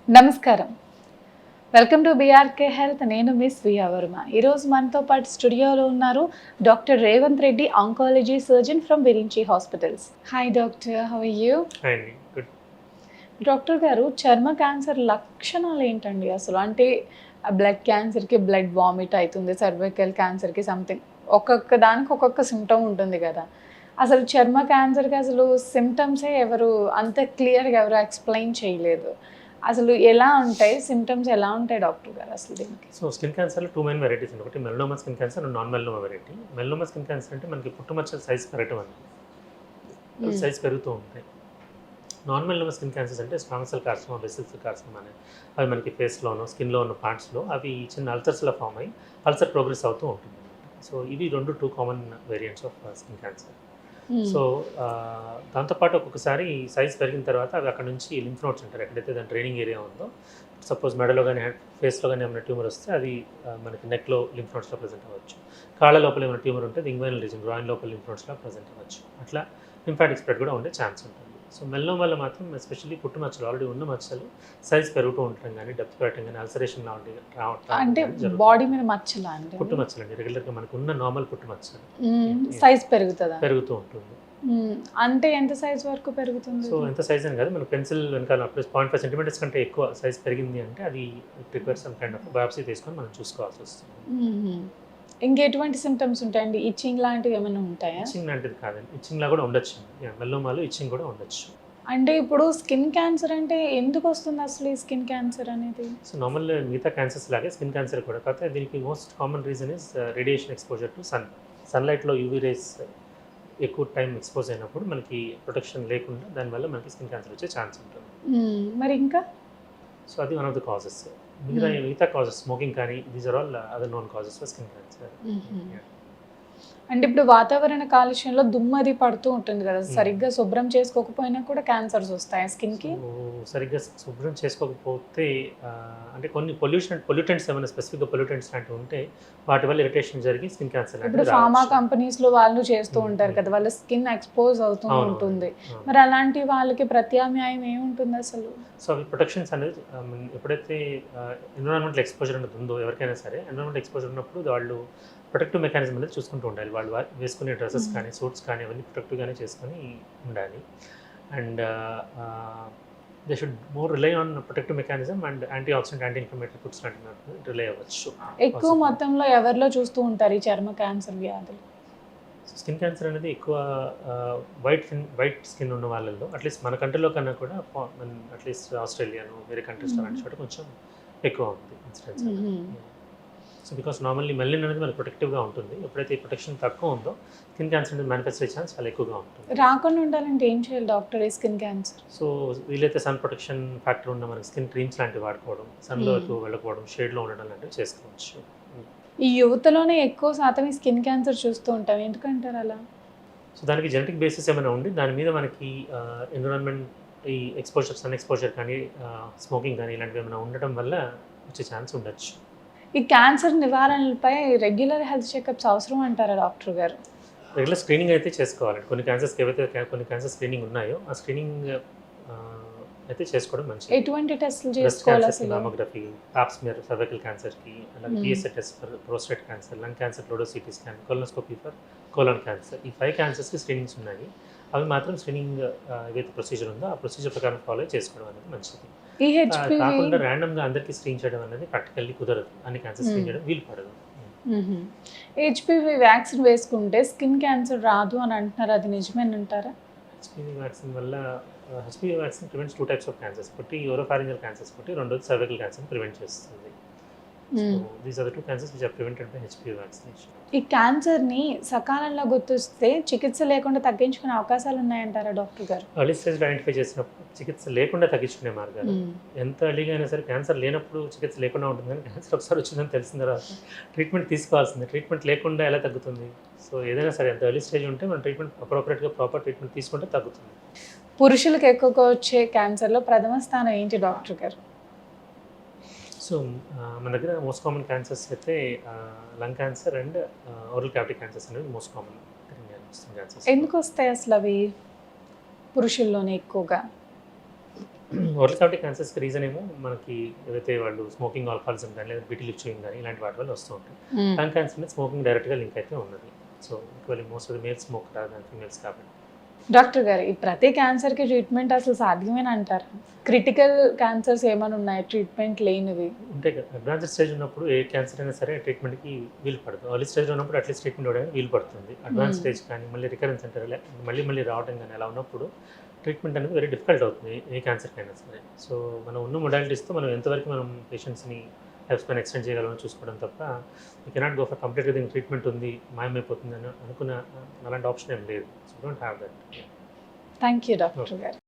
నమస్కారం. Welcome to BRK health. నేను Miss Viya Varma. ఈరోజు మనతో పాటు స్టూడియోలో ఉన్నారు doctor Revanth Reddy, oncology surgeon from Virinchi hospitals. Hi doctor, how are you? Good. Doctor గారు, చర్మ క్యాన్సర్ లక్షణాలు ఏంటండి అసలు? అంటే బ్లడ్ క్యాన్సర్కి బ్లడ్ వామిట్ అవుతుంది, సర్వైకల్ క్యాన్సర్కి సంథింగ్, ఒక్కొక్క దానికి ఒక్కొక్క సిమ్టమ్ ఉంటుంది కదా. అసలు చర్మ క్యాన్సర్కి అసలు సిమ్టమ్సే ఎవరు అంత క్లియర్గా ఎవరు ఎక్స్ప్లెయిన్ చేయలేదు. అసలు ఎలా ఉంటాయి సిమ్టమ్స్, ఎలా ఉంటాయి డాక్టర్ గారు అసలు దీనికి? సో స్కిన్ క్యాన్సర్లో 2 మెయిన్ వెరైటీస్ ఉన్నాయి. ఒకటి melanoma skin cancer and non melanoma variety. Melanoma skin cancer అంటే మనకి పుట్టుమచ్చల సైజ్ పెరగటం అనేది, సైజ్ పెరుగుతూ ఉంటాయి. నాన్ మెలనోమా స్కిన్ క్యాన్సర్స్ అంటే squamous cell carcinoma, basil cell carcinoma అనే అవి మనకి ఫేస్లోనో స్కిన్లో ఉన్న పార్ట్స్లో అవి చిన్న అల్సర్స్లో ఫామ్ అయ్యి అల్సర్ ప్రోగ్రెస్ అవుతూ ఉంటుంది. సో ఇవి 2 common variants of skin cancer. So దాంతోపాటు ఒక్కొక్కసారి సైజ్ పెరిగిన తర్వాత అవి అక్కడ నుంచి లింఫ్ నోడ్స్ ఉంటారు, ఎక్కడైతే దాని ట్రైనింగ్ ఏరియా ఉందో. సపోజ్ మెడలో కానీ ఫేస్లో కానీ ఏమైనా ట్యూమర్ వస్తే అది మనకి నెక్లో లింఫ్ నోడ్స్లో ప్రజెంట్ అవ్వచ్చు. కాళ్ళ లోపల ఏమైనా ట్యూమర్ ఉంటే ఇంగ్వైనల్ రీజన్, గ్రాయిన్ లోపల లింఫ్ నోడ్స్లో ప్రజెంట్ అవ్వచ్చు. అట్లా లింఫాటిక్ స్ప్రెడ్ కూడా ఉండే ఛాన్స్ ఉంటుంది. సో మెలనోమా వల్ల మాత్రం ఎస్పెషల్లీ పుట్టు మచ్చలు, ఆల్రెడీ ఉన్న మచ్చలు సైజ్ పెరుగుతూ ఉండటం కానీ, డెప్త్ పెరగటం కానీ, అల్సరేషన్ రావటం అంటే బాడీ మీద మచ్చలా అండి? పుట్టు మచ్చలు అండి, రెగ్యులర్గా మనకు ఉన్న నార్మల్ పుట్టు మచ్చలు సైజ్ పెరుగుతుందా? పెరుగుతూ ఉంటుంది. అంటే ఎంత సైజ్ వరకు పెరుగుతుంది? సో ఎంత సైజ్ అని కాదు, మన పెన్సిల్ వెనకాల 0.5 సెంటీమీటర్స్ కంటే ఎక్కువ సైజ్ పెరిగింది అంటే అది ప్రిక్వైర్ సమ్ కైండ్ ఆఫ్ బయాప్సీ తీసుకొని మనం చూసుకోవాల్సి వస్తుంది. ఇంకెటువంటి సిమ్టమ్స్ ఉంటాయండి? ఇచ్చింగ్ లాంటివి ఏమైనా ఉంటాయా? ఇచ్చింగ్ లాంటిది కాదండి, ఇచ్చింగ్ లా కూడా ఉండొచ్చు. మెల్లోమాలో ఇచ్చింగ్ కూడా ఉండొచ్చు. అంటే ఇప్పుడు స్కిన్ క్యాన్సర్ అంటే ఎందుకు వస్తుంది అసలు ఈ స్కిన్ క్యాన్సర్ అనేది? సో నార్మల్ మిగతా క్యాన్సర్స్ లాగే స్కిన్ క్యాన్సర్ కూడా, కాకపోతే దీనికి most common reason is radiation exposure to సన్లైట్లో యూవీ రేస్ ఎక్కువ టైం ఎక్స్పోజ్ అయినప్పుడు మనకి ప్రొటెక్షన్ లేకుండా దానివల్ల మనకి స్కిన్ క్యాన్సర్ వచ్చే ఛాన్స్ ఉంటుంది. మరి ఇంకా సో అది వన్ ఆఫ్ ద కాజెస్. మిగతా కాజెస్ స్మోకింగ్ కానీ, these are all other known causes for skin cancer. అంటే ఇప్పుడు వాతావరణ కాలుష్యంలో దుమ్మది పడుతూ ఉంటుంది కదా, సరిగ్గా శుభ్రం చేసుకోకపోయినా కూడా క్యాన్సర్స్ వస్తాయి స్కిన్కి? సరిగ్గా శుభ్రం చేసుకోకపోతే అంటే కొన్ని పొల్యూటెంట్స్ ఏమైనా స్పెసిఫిక్గా పొల్యూటెంట్స్ లాంటివి ఉంటే వాటి వల్ల ఇరిటేషన్ జరిగి స్కిన్ క్యాన్సర్. ఇప్పుడు ఫార్మా కంపెనీస్లో వాళ్ళు చేస్తూ ఉంటారు కదా, వాళ్ళ స్కిన్ ఎక్స్పోజ్ అవుతూ ఉంటుంది. మరి అలాంటి వాళ్ళకి ప్రత్యామ్నాయం ఏముంటుంది అసలు? సో అవి ప్రొటెక్షన్స్ అనేది ఎప్పుడైతే ఎన్విరాన్మెంటల్ ఎక్స్పోజర్ అనేది ఉందో ఎవరికైనా సరే, ఎన్విరాన్మెంటల్ ఎక్స్పోజర్ ఉన్నప్పుడు వాళ్ళు ప్రొటెక్టివ్ మెకానిజం అనేది చూసుకుంటూ ఉండాలి. వాళ్ళు వేసుకునే డ్రెస్సెస్ కానీ, సూట్స్ కానీ అవన్నీ ప్రొటెక్టివ్గానే చేసుకొని ఉండాలి. And they should more rely on protective mechanism and anti oxidant, anti inflammatory foods లాంటివి రిలై అవ్వచ్చు. ఎక్కువ మొత్తంలో ఎవరిలో చూస్తూ ఉంటారు ఈ చర్మ క్యాన్సర్ వ్యాధులు? స్కిన్ క్యాన్సర్ అనేది ఎక్కువ వైట్ స్కిన్ ఉన్న వాళ్ళల్లో, అట్లీస్ట్ మన కంట్రీలో కన్నా కూడా అట్లీస్ట్ ఆస్ట్రేలియాను వేరే కంట్రీస్లో అలాంటి చోట కొంచెం ఎక్కువ ఉంది ఇన్సిడెన్స్. సో బికాస్ నార్మల్లీ మెలిన్ అనేది మనకి ప్రొటెక్టివ్గా ఉంటుంది. ఎప్పుడైతే ఈ ప్రొటెక్షన్ తక్కువ ఉందో స్కిన్ క్యాన్సర్ అనేది మేనిఫెస్ట్ అయ్యే ఛాన్స్ చాలా ఎక్కువగా ఉంటుంది. రాకుండా ఉండాలంటే ఏం చేయాలి డాక్టర్ ఈ స్కిన్ క్యాన్సర్? సో వీలైతే సన్ ప్రొటెక్షన్ ఫ్యాక్టర్ ఉన్న మనకి స్కిన్ క్రీమ్స్ లాంటివి వాడుకోవడం, సన్లో ఎక్కువ వెళ్ళకపోవడం, షేడ్లో ఉండడం లాంటివి చేసుకోవచ్చు. ఈ యువతలోనే ఎక్కువ శాతం ఈ స్కిన్ క్యాన్సర్ చూస్తూ ఉంటాం, ఎందుకంటారు అలా? సో దానికి జెనెటిక్ బేసిస్ ఏమైనా ఉండి దాని మీద మనకి ఎన్విరాన్మెంట్, ఈ ఎక్స్పోజర్, సన్ ఎక్స్పోజర్ కానీ, స్మోకింగ్ కానీ ఇలాంటివి ఏమైనా ఉండటం వల్ల వచ్చే ఛాన్స్ ఉండొచ్చు. ఈ క్యాన్సర్ నివారణలపై రెగ్యులర్ హెల్త్ చెకప్స్ అవసరం అంటారా డాక్టర్ గారు? రెగ్యులర్ స్క్రీనింగ్ అయితే చేసుకోవాలండి. కొన్ని క్యాన్సర్స్కి ఏవైతే కొన్ని క్యాన్సర్ స్క్రీనింగ్ ఉన్నాయో ఆ స్క్రీనింగ్ అయితే చేసుకోవడం మంచిది. ఎటువంటి టెస్టులు చేసుకోవాలి అసలు? మామోగ్రఫీ, పాప్స్మియర్ సర్వైకల్ క్యాన్సర్కి, అలాగే PSA test for prostate cancer, lung cancer, ఫ్లోడో CT scan, colonoscopy for colon cancer. ఈ 5 క్యాన్సర్స్కి స్క్రీనింగ్స్ ఉన్నాయి. అవి మాత్రం స్క్రీనింగ్ ఏదైతే ప్రొసీజర్ ఉందో ఆ ప్రొసీజర్ ప్రకారం ఫాలో చేసుకోవడం అనేది మంచిది. కాకుండా ర్యాండమ్గా అందరికీ స్క్రీన్ చేయడం అనేది ప్రాక్టికల్లీ కుదరదు. అన్ని క్యాన్సర్ స్క్రీన్ చేయడం వీలు పడదు. హెచ్పివి వ్యాక్సిన్ వేసుకుంటే స్కిన్ క్యాన్సర్ రాదు అని అంటున్నారు, అది నిజమేనంటారా? హెచ్పివి వ్యాక్సిన్ వల్ల HPV vaccine prevents 2 types of cancers. ఒకటి ఓరోఫారింజియల్ క్యాన్సర్స్, ఒకటి రెండోది సర్వైకల్ క్యాన్సర్ ప్రివెంట్ చేస్తుంది. These are the 2 cancers which are prevented by HPV vaccination. ఈ క్యాన్సర్ని సకాలంలో గుర్తిస్తే చికిత్స లేకుండా తగ్గించుకునే అవకాశాలు ఉన్నాయంటారా డాక్టర్ గారు? ఎర్లీ స్టేజ్లో ఐడెంటిఫై చేసినప్పుడు చికిత్స లేకుండా తగ్గించుకునే మార్గాలు. ఎంత ఎర్లీగా అయినా సరే, క్యాన్సర్ లేనప్పుడు చికిత్స లేకుండా ఉంటుంది, కానీ క్యాన్సర్ ఒకసారి వచ్చిందని తెలిసిన తర్వాత ట్రీట్మెంట్ తీసుకోవాల్సింది. ట్రీట్మెంట్ లేకుండా ఎలా తగ్గుతుంది? సో ఏదైనా సరే ఎంత ఎర్లీ స్టేజ్ ఉంటే మనం ట్రీట్మెంట్ అప్రోప్రియేట్గా ప్రాపర్ ట్రీట్మెంట్ తీసుకుంటే తగ్గుతుంది. పురుషులకు ఎక్కువగా వచ్చే క్యాన్సర్లో ప్రథమ స్థానం ఏంటి డాక్టర్ గారు? సో మన దగ్గర మోస్ట్ కామన్ క్యాన్సర్స్ అయితే lung cancer and oral cavity cancers అనేవి మోస్ట్ కామన్ క్యాన్సర్స్. ఎందుకు వస్తాయి అసలు అవి పురుషుల్లోనే ఎక్కువగా? ఓరల్ క్యావిటీ క్యాన్సర్స్కి రీజన్ ఏమో మనకి ఏదైతే వాళ్ళు స్మోకింగ్ ఆల్కహాల్స్ కానీ లేదా బిటి లిప్చింగ్ కానీ ఇలాంటి వాటి వల్ల వస్తూ ఉంటాయి. లంగ్ క్యాన్సర్ అనేది స్మోకింగ్ డైరెక్ట్గా లింక్ అయితే ఉన్నది. So equally most of the males smoke రాదు దాని ఫీమేల్స్ కాబట్టి. డాక్టర్ గారు ఈ ప్రతి క్యాన్సర్కి ట్రీట్మెంట్ అసలు సాధ్యమేనా అంటారు? క్రిటికల్ క్యాన్సర్స్ ఏమైనా ఉన్నాయి ట్రీట్మెంట్ లేనివి? ఉంటాయి కదా, అడ్వాన్స్ స్టేజ్ ఉన్నప్పుడు ఏ క్యాన్సర్ అయినా సరే ట్రీట్మెంట్కి వీలు పడదు. ఎర్లీ స్టేజ్ ఉన్నప్పుడు అట్లీస్ట్ ట్రీట్మెంట్ ఇవ్వడానికి వీలు పడుతుంది. అడ్వాన్స్ స్టేజ్ కానీ మళ్ళీ రికరెన్స్ అంటారు మళ్ళీ రావడం కానీ అలా ఉన్నప్పుడు ట్రీట్మెంట్ అనేది వెరీ డిఫికల్ట్ అవుతుంది ఏ క్యాన్సర్కైనా సరే. సో మనం ఉన్న మొడాలిటీస్తో మనం ఎంతవరకు మనం పేషెంట్స్ని లైఫ్ స్పాన్ ఎక్స్టెండ్ చేయగలమని చూసుకోవడం తప్ప యూ కెనాట్ గో ఫర్ కంప్లీట్గా దీనికి ట్రీట్మెంట్ ఉంది మాయమైపోతుంది అని అనుకున్న అలాంటి ఆప్షన్ ఏం లేదు. So don't have that. Thank you doctor గారు.